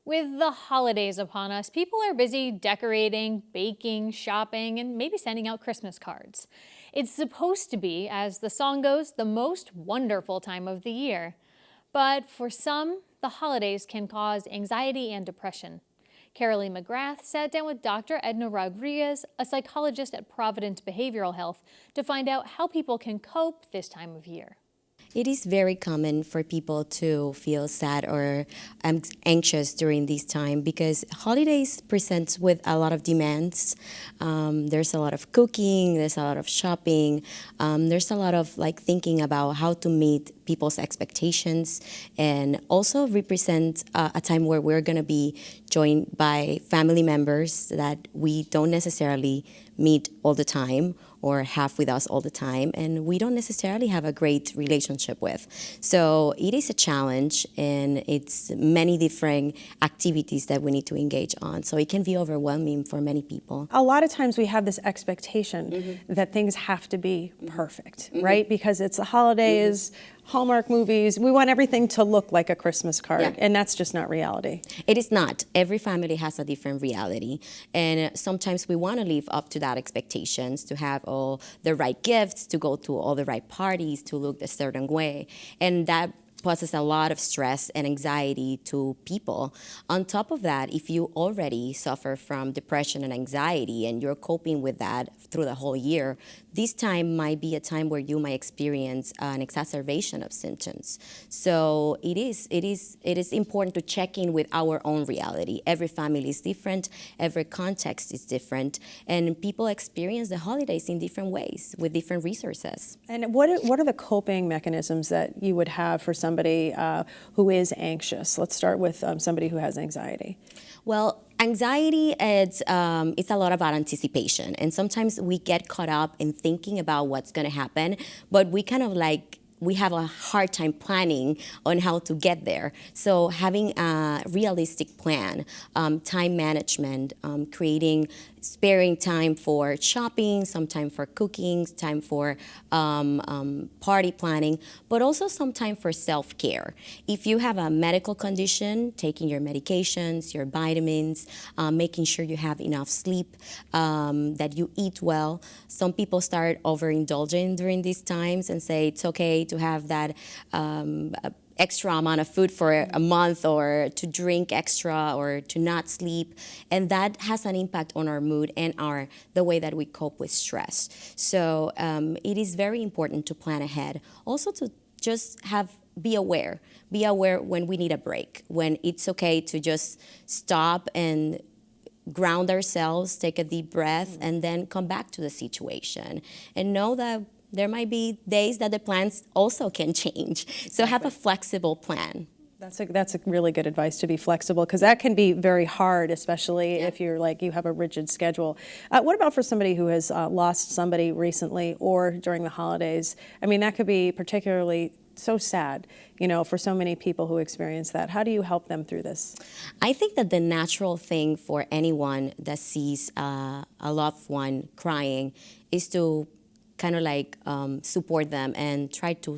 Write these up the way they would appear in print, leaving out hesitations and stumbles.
With the holidays upon us, people are busy decorating, baking, shopping, and maybe sending out Christmas cards. It's supposed to be, as the song goes, the most wonderful time of the year. But for some, the holidays can cause anxiety and depression. Carolee McGrath sat down with Dr. Edna Rodriguez, a psychologist at Providence Behavioral Health, to find out how people can cope this time of year. It is very common for people to feel sad or anxious during this time because holidays presents with a lot of demands. There's a lot of cooking, there's a lot of shopping, there's a lot of thinking about how to meet people's expectations, and also represent a time where we're going to be joined by family members that we don't necessarily meet all the time or have with us all the time, and we don't necessarily have a great relationship with. So it is a challenge, and it's many different activities that we need to engage on. So it can be overwhelming for many people. A lot of times we have this expectation that things have to be perfect, right? Because it's the holidays, Hallmark movies, we want everything to look like a Christmas card, and that's just not reality. It is not. Every family has a different reality, and sometimes we want to live up to that expectations, to have all the right gifts, to go to all the right parties, to look a certain way, and that causes a lot of stress and anxiety to people. On top of that, if you already suffer from depression and anxiety and you're coping with that through the whole year, this time might be a time where you might experience an exacerbation of symptoms. So it is important to check in with our own reality. Every family is different, every context is different, and people experience the holidays in different ways with different resources. And what are the coping mechanisms that you would have for somebody who is anxious? Let's start with somebody who has anxiety. Well, anxiety it's a lot about anticipation, and sometimes we get caught up in thinking about what's going to happen, but we we have a hard time planning on how to get there. So having a realistic plan, time management, sparing time for shopping, some time for cooking, time for party planning, but also some time for self-care. If you have a medical condition, taking your medications, your vitamins, making sure you have enough sleep, that you eat well. Some people start overindulging during these times and say it's okay to have that extra amount of food for a month, or to drink extra, or to not sleep, and that has an impact on our mood and the way that we cope with stress. So it is very important to plan ahead. Also to just be aware when we need a break, when it's okay to just stop and ground ourselves, take a deep breath, and then come back to the situation, and know that there might be days that the plans also can change. So have a flexible plan. That's a really good advice, to be flexible, because that can be very hard, especially if you're you have a rigid schedule. What about for somebody who has lost somebody recently or during the holidays? I mean, that could be particularly so sad, for so many people who experience that. How do you help them through this? I think that the natural thing for anyone that sees a loved one crying is to kind of support them and try to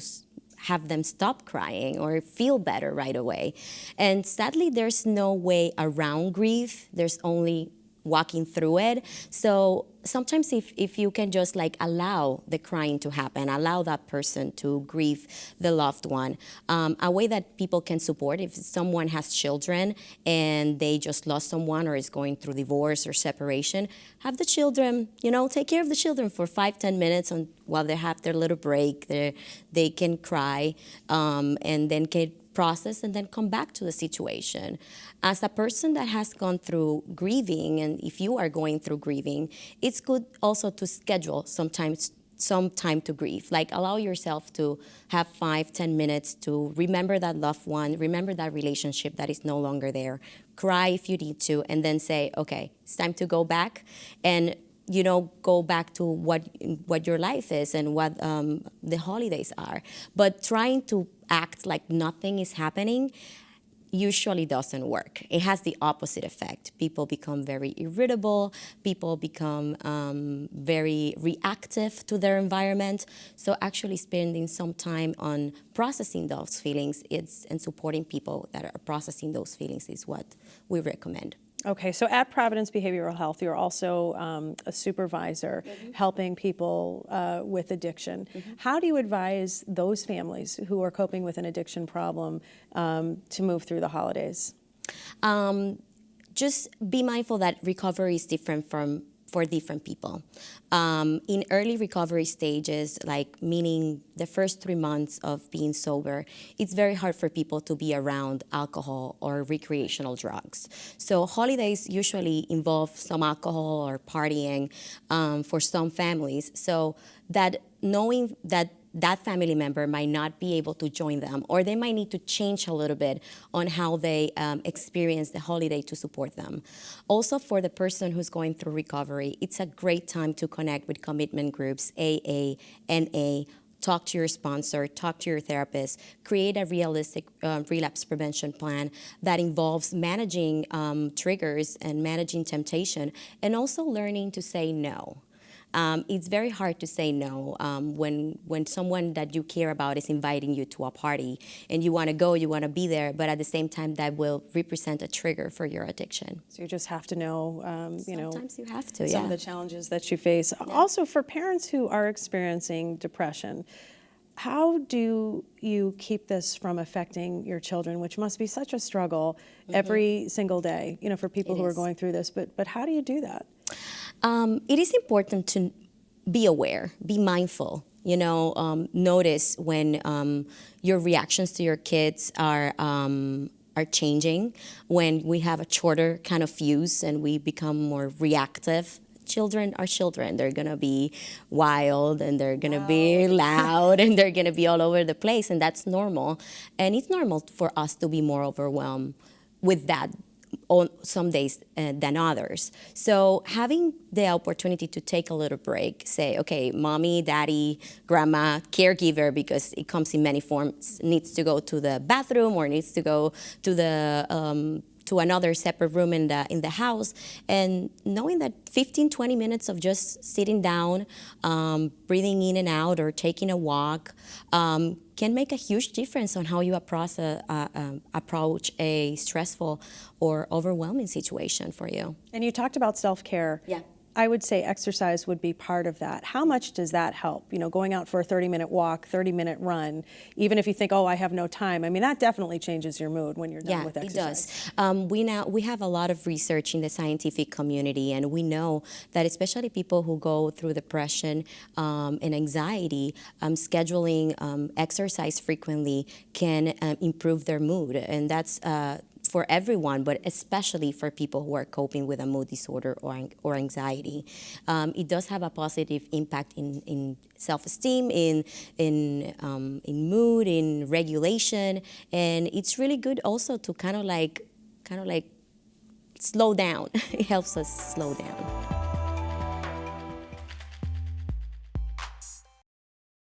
have them stop crying or feel better right away. And sadly, there's no way around grief. There's only walking through it. So sometimes if you can just allow the crying to happen, allow that person to grieve the loved one, a way that people can support, if someone has children and they just lost someone or is going through divorce or separation, have the children, take care of the children for 5-10 minutes while they have their little break. They can cry and then get process and then come back to the situation. As a person that has gone through grieving, and if you are going through grieving, it's good also to schedule some time to grieve. Allow yourself to have 5-10 minutes to remember that loved one, remember that relationship that is no longer there. Cry if you need to, and then say, okay, it's time to go back and go back to what your life is and what the holidays are. But trying to act like nothing is happening usually doesn't work. It has the opposite effect. People become very irritable, people become very reactive to their environment. So actually spending some time on processing those feelings and supporting people that are processing those feelings is what we recommend. Okay, so at Providence Behavioral Health, you're also a supervisor helping people with addiction. How do you advise those families who are coping with an addiction problem to move through the holidays? Just be mindful that recovery is different for different people. In early recovery stages, like meaning the first 3 months of being sober, it's very hard for people to be around alcohol or recreational drugs. So holidays usually involve some alcohol or partying for some families. So that knowing that family member might not be able to join them, or they might need to change a little bit on how they experience the holiday to support them. Also, for the person who's going through recovery, it's a great time to connect with commitment groups, AA, NA, talk to your sponsor, talk to your therapist, create a realistic relapse prevention plan that involves managing triggers and managing temptation, and also learning to say no. It's very hard to say no when someone that you care about is inviting you to a party and you want to go, you want to be there, but at the same time that will represent a trigger for your addiction. So you just have to know, Sometimes you have to, some of the challenges that you face. Yeah. Also, for parents who are experiencing depression, how do you keep this from affecting your children, which must be such a struggle every single day, for people who are going through this, but how do you do that? It is important to be aware, be mindful, notice when your reactions to your kids are changing, when we have a shorter kind of fuse and we become more reactive. Children are children. They're going to be wild and they're going to be loud and they're going to be all over the place, and that's normal. And it's normal for us to be more overwhelmed with that on some days than others. So having the opportunity to take a little break, say, okay, mommy, daddy, grandma, caregiver, because it comes in many forms, needs to go to the bathroom or needs to go to the to another separate room in the house, and knowing that 15-20 minutes of just sitting down, breathing in and out, or taking a walk can make a huge difference on how you approach a stressful or overwhelming situation for you. And you talked about self-care. Yeah. I would say exercise would be part of that. How much does that help? Going out for a 30-minute walk, 30-minute run, even if you think, oh, I have no time. I mean, that definitely changes your mood when you're done with exercise. Yeah, it does. We have a lot of research in the scientific community, and we know that especially people who go through depression and anxiety, scheduling exercise frequently can improve their mood, and that's for everyone, but especially for people who are coping with a mood disorder or anxiety. It does have a positive impact in self-esteem, in mood, in regulation, and it's really good also to kind of like slow down. It helps us slow down.